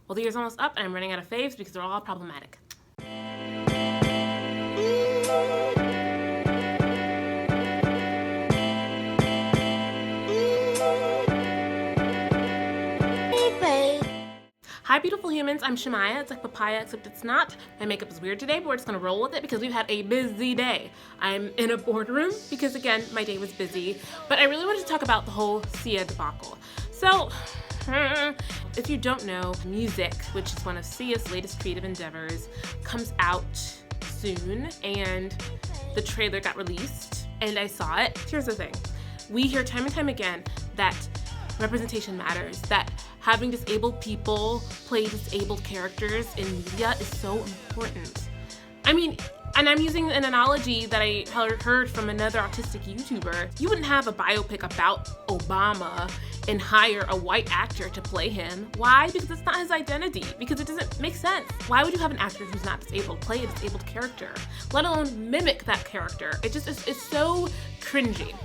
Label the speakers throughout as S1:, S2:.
S1: Well, the year's almost up and I'm running out of faves because they're all problematic. Hi beautiful humans, I'm Shemaya. It's like papaya except it's not. My makeup is weird today, but we're just gonna roll with it because we've had a busy day. I'm in a boardroom because again, my day was busy, but I really wanted to talk about the whole Sia debacle. So, if you don't know, Music, which is one of Sia's latest creative endeavors, comes out soon and the trailer got released and I saw it. Here's the thing, we hear time and time again that representation matters, that having disabled people play disabled characters in media is so important. I mean, and I'm using an analogy that I heard from another autistic YouTuber. You wouldn't have a biopic about Obama and hire a white actor to play him. Why? Because it's not his identity. Because it doesn't make sense. Why would you have an actor who's not disabled play a disabled character, let alone mimic that character? It just it's so cringy.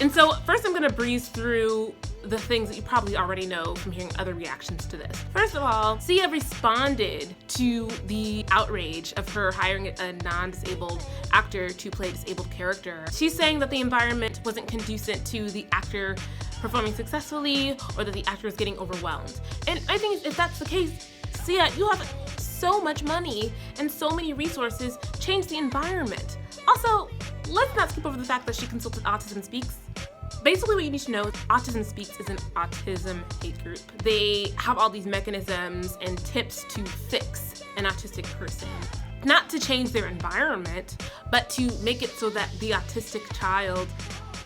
S1: And so first I'm gonna breeze through the things that you probably already know from hearing other reactions to this. First of all, Sia responded to the outrage of her hiring a non-disabled actor to play a disabled character. She's saying that the environment wasn't conducive to the actor performing successfully or that the actor was getting overwhelmed. And I think if that's the case, Sia, you have so much money and so many resources, change the environment. Also, let's not skip over the fact that she consulted Autism Speaks. Basically what you need to know is Autism Speaks is an autism hate group. They have all these mechanisms and tips to fix an autistic person. Not to change their environment, but to make it so that the autistic child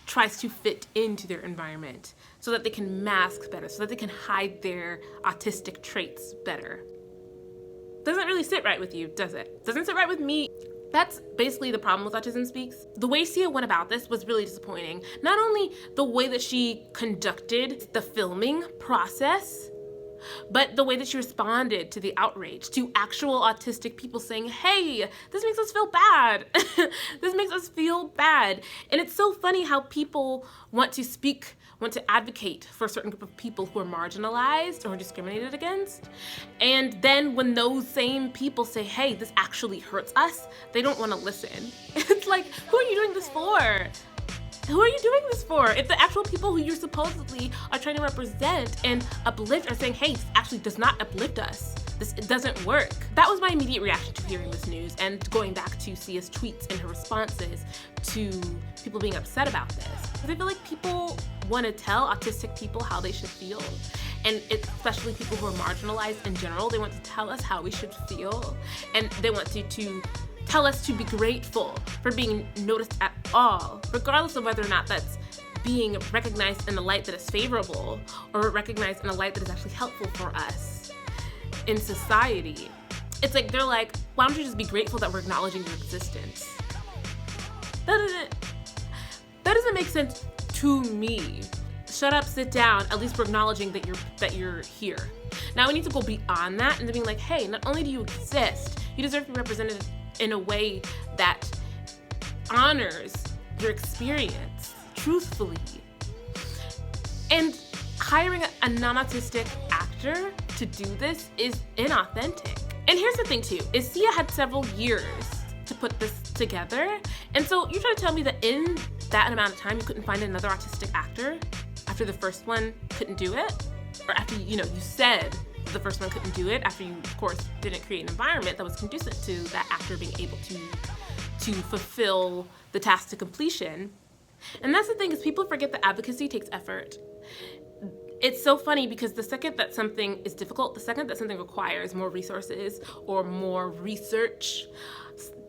S1: tries to fit into their environment so that they can mask better, so that they can hide their autistic traits better. Doesn't really sit right with you, does it? Doesn't sit right with me. That's basically the problem with Autism Speaks. The way Sia went about this was really disappointing. Not only the way that she conducted the filming process, but the way that she responded to the outrage, to actual autistic people saying, hey, this makes us feel bad. This makes us feel bad. And it's so funny how people want to advocate for a certain group of people who are marginalized or discriminated against. And then when those same people say, hey, this actually hurts us, they don't want to listen. It's like, who are you doing this for? Who are you doing this for? If the actual people who you supposedly are trying to represent and uplift are saying, hey, this actually does not uplift us, this doesn't work. That was my immediate reaction to hearing this news and going back to Sia's tweets and her responses to people being upset about this. Because I feel like people want to tell autistic people how they should feel. And especially people who are marginalized in general, they want to tell us how we should feel. And they want to tell us to be grateful for being noticed at all, regardless of whether or not that's being recognized in a light that is favorable or recognized in a light that is actually helpful for us in society. It's like, they're like, why don't you just be grateful that we're acknowledging your existence? That doesn't make sense to me. Shut up, sit down, at least we're acknowledging that you're here. Now we need to go beyond that and being like, hey, not only do you exist, you deserve to be represented in a way that honors your experience truthfully. And hiring a non-autistic actor to do this is inauthentic. And here's the thing too, is Sia had several years to put this together. And so you're trying to tell me that in that amount of time you couldn't find another autistic actor after the first one couldn't do it? Or after, you said the first one couldn't do it, after you, of course, didn't create an environment that was conducive to that actor being able to fulfill the task to completion. And that's the thing, is people forget that advocacy takes effort. It's so funny because the second that something is difficult, the second that something requires more resources or more research,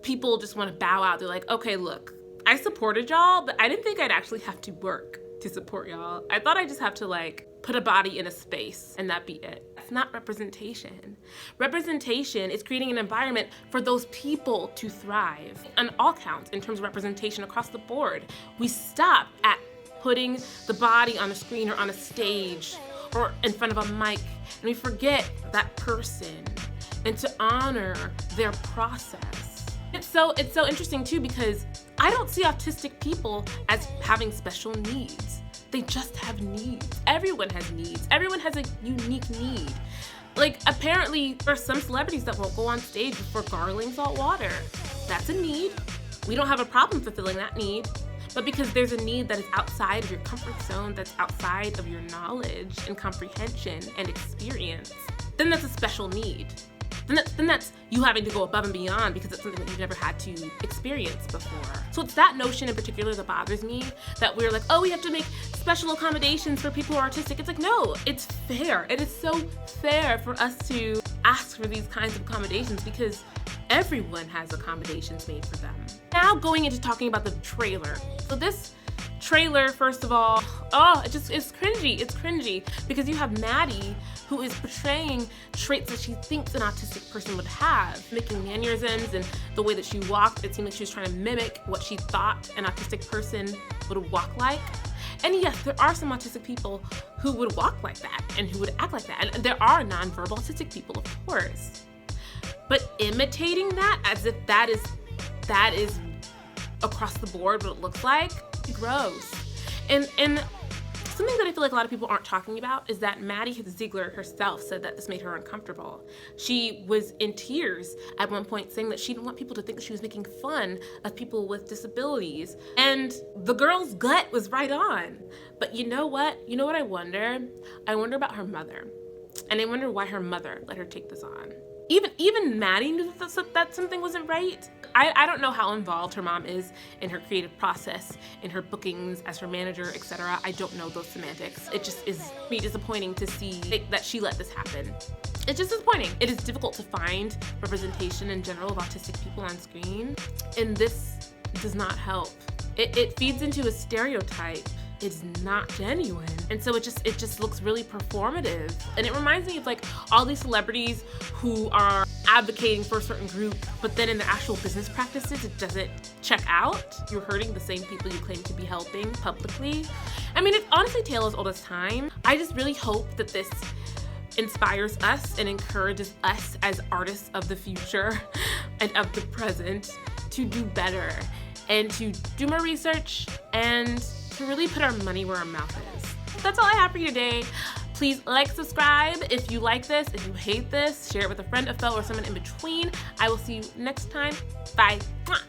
S1: people just want to bow out. They're like, okay, look, I supported y'all, but I didn't think I'd actually have to work to support y'all. I thought I just have to put a body in a space and that be it. That's not representation. Representation is creating an environment for those people to thrive on all counts in terms of representation across the board. We stop at putting the body on a screen or on a stage or in front of a mic and we forget that person and to honor their process. It's so interesting too because I don't see autistic people as having special needs. They just have needs. Everyone has needs. Everyone has a unique need. Like, apparently there are some celebrities that won't go on stage before gargling salt water. That's a need. We don't have a problem fulfilling that need. But because there's a need that is outside of your comfort zone, that's outside of your knowledge and comprehension and experience, then that's a special need. Then that's you having to go above and beyond because it's something that you've never had to experience before. So it's that notion in particular that bothers me, that we're like, oh, we have to make special accommodations for people who are artistic. It's like, no, it's fair. It is so fair for us to ask for these kinds of accommodations because everyone has accommodations made for them. Now going into talking about the trailer. So this trailer, first of all, it's cringy. It's cringy because you have Maddie, who is portraying traits that she thinks an autistic person would have, making mannerisms and the way that she walked. It seemed like she was trying to mimic what she thought an autistic person would walk like. And yes, there are some autistic people who would walk like that and who would act like that. And there are nonverbal autistic people, of course. But imitating that as if that is across the board what it looks like, gross. And something that I feel like a lot of people aren't talking about is that Maddie Ziegler herself said that this made her uncomfortable. She was in tears at one point saying that she didn't want people to think that she was making fun of people with disabilities. And the girl's gut was right on. But you know what? You know what I wonder? I wonder about her mother. And I wonder why her mother let her take this on. Even Maddie knew that something wasn't right. I don't know how involved her mom is in her creative process, in her bookings, as her manager, etc. I don't know those semantics. It just is me disappointing to see that she let this happen. It's just disappointing. It is difficult to find representation in general of autistic people on screen, and this does not help. It feeds into a stereotype. It's not genuine. And so it just looks really performative. And it reminds me of like all these celebrities who are advocating for a certain group, but then in their actual business practices, it doesn't check out. You're hurting the same people you claim to be helping publicly. I mean, it's honestly tale as old as time. I just really hope that this inspires us and encourages us as artists of the future and of the present to do better and to do more research and to really put our money where our mouth is. That's all I have for you today. Please like, subscribe if you like this. If you hate this, share it with a friend, a foe, or someone in between. I will see you next time. Bye. Mwah.